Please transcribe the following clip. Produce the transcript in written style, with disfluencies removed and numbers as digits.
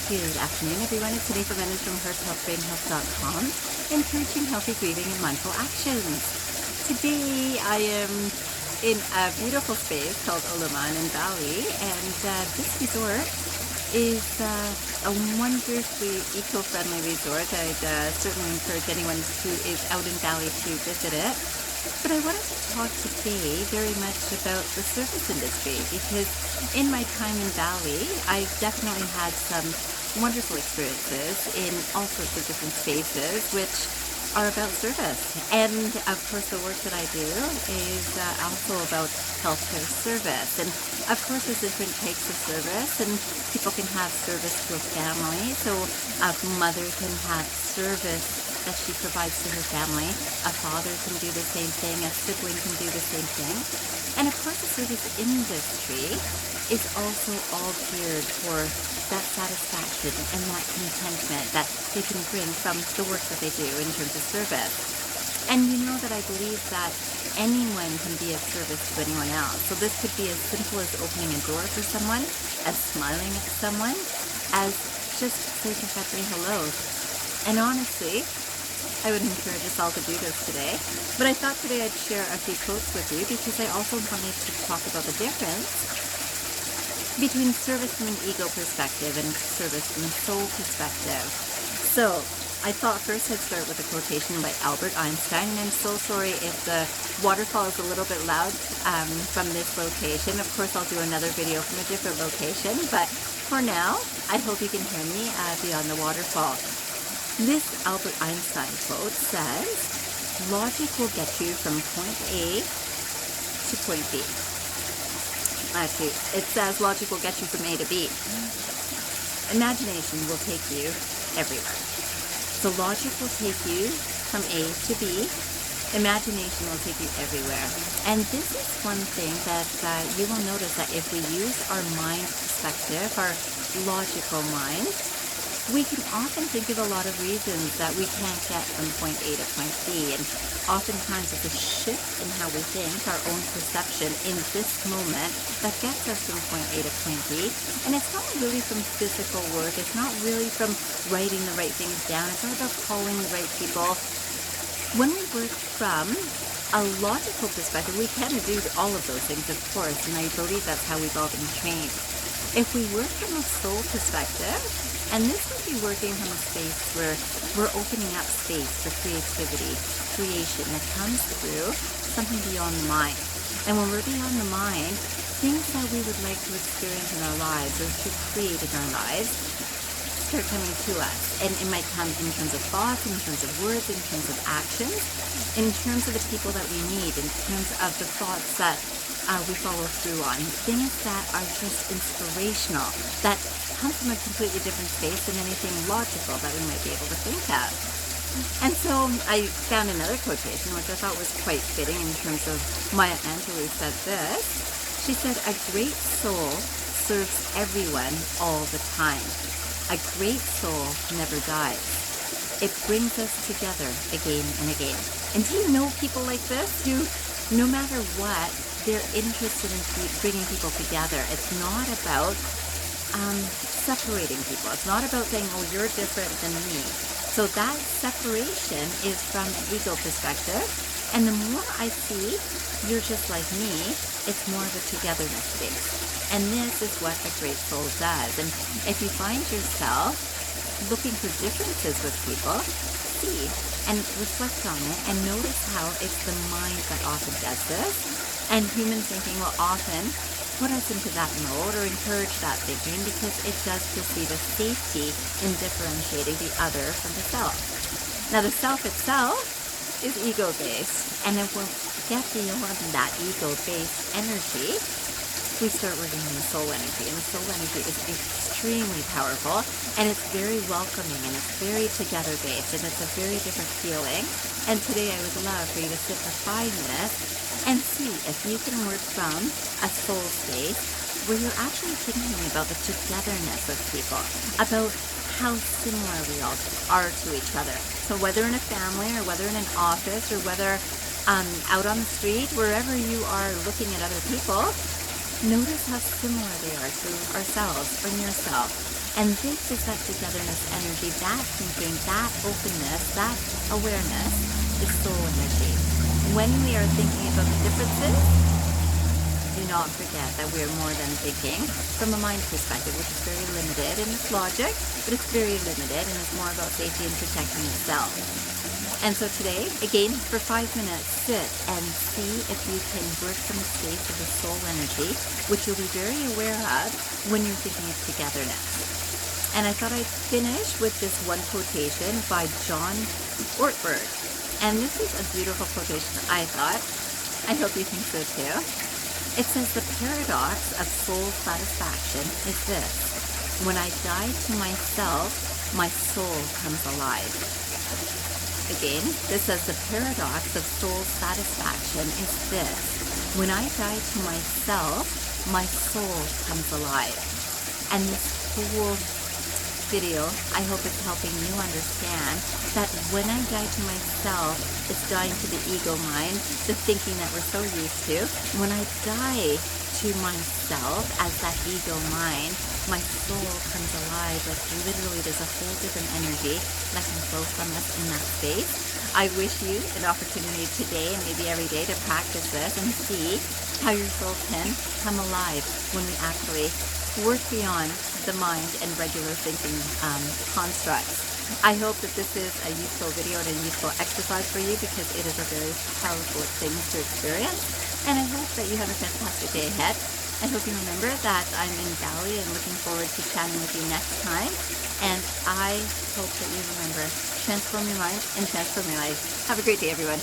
Good afternoon, everyone. It's Renee from hearthealthbrainhealth.com, encouraging healthy breathing and mindful actions. Today, I am in a beautiful space called Olaman in Bali, and this resort is a wonderfully eco-friendly resort. I'd certainly encourage anyone who is out in Bali to visit it. But I wanted to talk today very much about the service industry, because in my time in Bali, I've definitely had some wonderful experiences in all sorts of different spaces which are about service. And of course the work that I do is also about healthcare service. And of course there's different types of service, and people can have service to a family. So a mother can have service that she provides to her family. A father can do the same thing, a sibling can do the same thing. And of course the service industry is also all geared for that satisfaction and that contentment that they can bring from the work that they do in terms of service. And you know that I believe that anyone can be of service to anyone else. So this could be as simple as opening a door for someone, as smiling at someone, as just saying hello. And honestly, I would encourage us all to do this today. But I thought today I'd share a few quotes with you, because I also wanted to talk about the difference between service from an ego perspective and service from a soul perspective. So I thought first I'd start with a quotation by Albert Einstein, and I'm so sorry if the waterfall is a little bit loud from this location. Of course I'll do another video from a different location, but for now I hope you can hear me beyond the waterfall. This Albert Einstein quote says, "Logic will get you from point A to point B." Actually, it says logic will get you from A to B. Imagination will take you everywhere. So logic will take you from A to B. Imagination will take you everywhere. And this is one thing that you will notice, that if we use our mind perspective, our logical mind, we can often think of a lot of reasons that we can't get from point A to point B. And oftentimes it's a shift in how we think, our own perception in this moment, that gets us from point A to point B. And it's not really from physical work. It's not really from writing the right things down. It's not about calling the right people. When we work from a logical perspective, we can do all of those things, of course. And I believe that's how we've all been trained. If we work from a soul perspective, and this would be working from a space where we're opening up space for creativity, creation that comes through something beyond the mind. And when we're beyond the mind, things that we would like to experience in our lives or to create in our lives start coming to us. And it might come in terms of thoughts, in terms of words, in terms of actions, in terms of the people that we meet, in terms of the thoughts that we follow through on, things that are just inspirational, that come from a completely different space than anything logical that we might be able to think of. And so I found another quotation which I thought was quite fitting in terms of Maya Angelou said this. She said, "A great soul serves everyone all the time. A great soul never dies. It brings us together again and again." And do you know people like this who, no matter what, they're interested in bringing people together? It's not about separating people. It's not about saying, "Oh, you're different than me." So that separation is from an ego perspective. And the more I see you're just like me, it's more of a togetherness space. And this is what a great soul does. And if you find yourself looking for differences with people, see and reflect on it and notice how it's the mind that often does this. And human thinking will often put us into that mode or encourage that thinking, because it does perceive a safety in differentiating the other from the self. Now the self itself is ego-based, and if we get beyond that ego-based energy, we start working on the soul energy, and the soul energy is extremely powerful, and it's very welcoming, and it's very together-based, and it's a very different feeling. And today I would love for you to sit for 5 minutes and see if you can work from a soul space where you're actually thinking about the togetherness of people, about how similar we all are to each other. So whether in a family or whether in an office or whether out on the street, wherever you are looking at other people, notice how similar they are to ourselves or yourself. And this is that togetherness energy, that thinking, that openness, that awareness is soul energy. When we are thinking about the differences, do not forget that we are more than thinking from a mind perspective, which is very limited in its logic, but it's very limited and it's more about safety and protecting itself. And so today, again, for 5 minutes, sit and see if you can work from a space of the soul energy, which you'll be very aware of when you're thinking of togetherness. And I thought I'd finish with this one quotation by John Ortberg. And this is a beautiful quotation, I thought. I hope you think so too. It says, the paradox of soul satisfaction is this: when I die to myself, my soul comes alive. Again, this says the paradox of soul satisfaction is this: when I die to myself, my soul comes alive. And this whole video, I hope it's helping you understand that when I die to myself, it's dying to the ego mind, the thinking that we're so used to. When I die to myself as that ego mind, my soul comes alive. Like literally there's a whole different energy that can flow from us in that space. I wish you an opportunity today and maybe every day to practice this and see how your soul can come alive when we actually work beyond the mind and regular thinking constructs. I hope that this is a useful video and a useful exercise for you, because it is a very powerful thing to experience. And I hope that you have a fantastic day ahead. I hope you remember that I'm in Bali and looking forward to chatting with you next time. And I hope that you remember, transform your mind and transform your life. Have a great day, everyone.